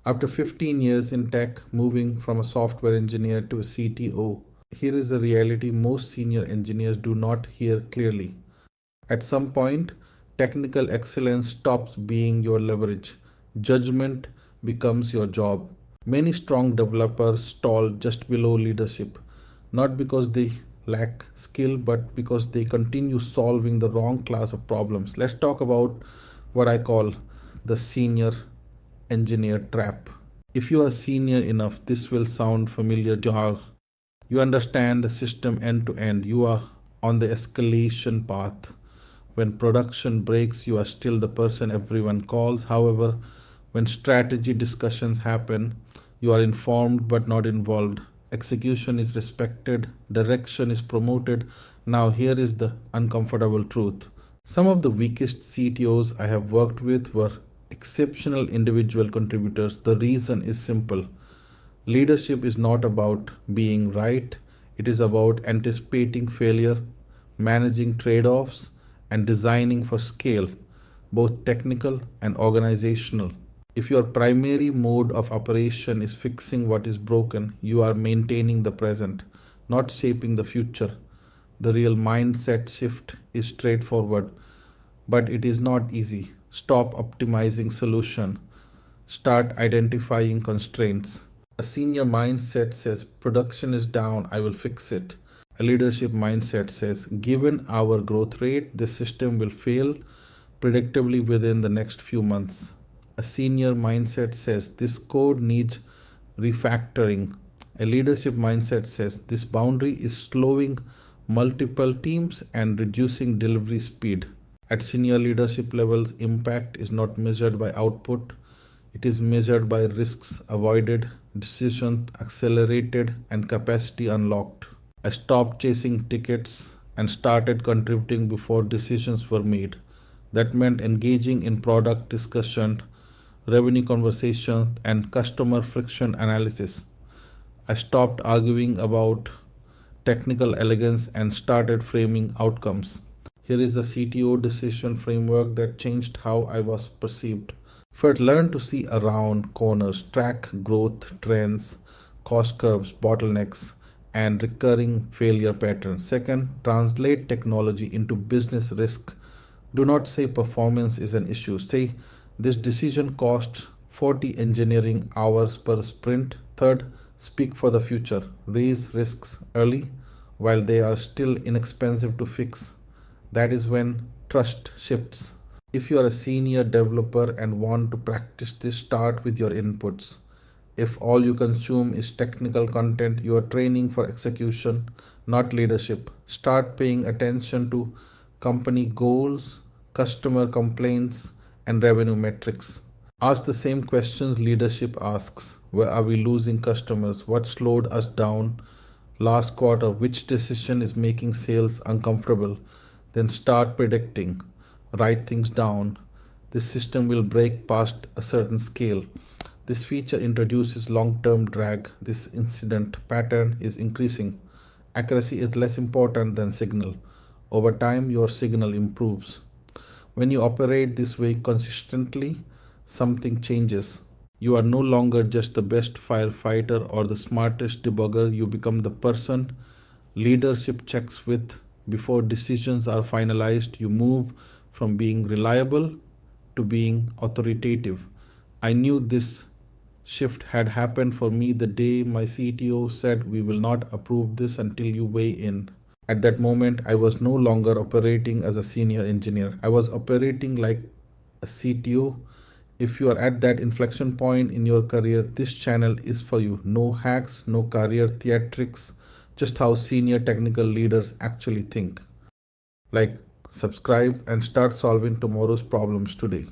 After 15 years in tech, moving from a software engineer to a CTO, here is the reality most senior engineers do not hear clearly. At some point, technical excellence stops being your leverage. Judgment becomes your job. Many strong developers stall just below leadership, not because they lack skill, but because they continue solving the wrong class of problems. Let's talk about what I call the senior engineer trap. If you are senior enough, this will sound familiar to you. You understand the system end to end. You are on the escalation path. When production breaks, you are still the person everyone calls. However, when strategy discussions happen, you are informed but not involved. Execution is respected, direction is promoted. Now, here is the uncomfortable truth. Some of the weakest CTOs I have worked with were exceptional individual contributors. The reason is simple. Leadership is not about being right, it is about anticipating failure, managing trade offs, and designing for scale, both technical and organizational. If your primary mode of operation is fixing what is broken, you are maintaining the present, not shaping the future. The real mindset shift is straightforward, but it is not easy. Stop optimizing solution. Start identifying constraints. A senior mindset says production is down, I will fix it. A leadership mindset says given our growth rate, this system will fail predictably within the next few months. A senior mindset says this code needs refactoring. A leadership mindset says this boundary is slowing multiple teams and reducing delivery speed. At senior leadership levels, impact is not measured by output, it is measured by risks avoided, decisions accelerated, and capacity unlocked. I stopped chasing tickets and started contributing before decisions were made. That meant engaging in product discussion, revenue conversation, and customer friction analysis. I stopped arguing about technical elegance and started framing outcomes. Here is the CTO decision framework that changed how I was perceived. First, learn to see around corners, track growth trends, cost curves, bottlenecks, and recurring failure patterns. Second, translate technology into business risk. Do not say performance is an issue. Say this decision costs 40 engineering hours per sprint. Third, speak for the future. Raise risks early while they are still inexpensive to fix. That is when trust shifts. If you are a senior developer and want to practice this, start with your inputs. If all you consume is technical content, you are training for execution, not leadership. Start paying attention to company goals, customer complaints, and revenue metrics. Ask the same questions leadership asks. Where are we losing customers? What slowed us down last quarter? Which decision is making sales uncomfortable? Then start predicting. Write things down. This system will break past a certain scale. This feature introduces long term drag. This incident pattern is increasing. Accuracy is less important than signal. Over time, your signal improves. When you operate this way consistently, something changes. You are no longer just the best firefighter or the smartest debugger, you become the person leadership checks with before decisions are finalized. You move from being reliable to being authoritative. I knew this shift had happened for me the day my CTO said, we will not approve this until you weigh in. At that moment, I was no longer operating as a senior engineer. I was operating like a CTO. If you are at that inflection point in your career, this channel is for you. No hacks, no career theatrics, just how senior technical leaders actually think. Like, subscribe and start solving tomorrow's problems today.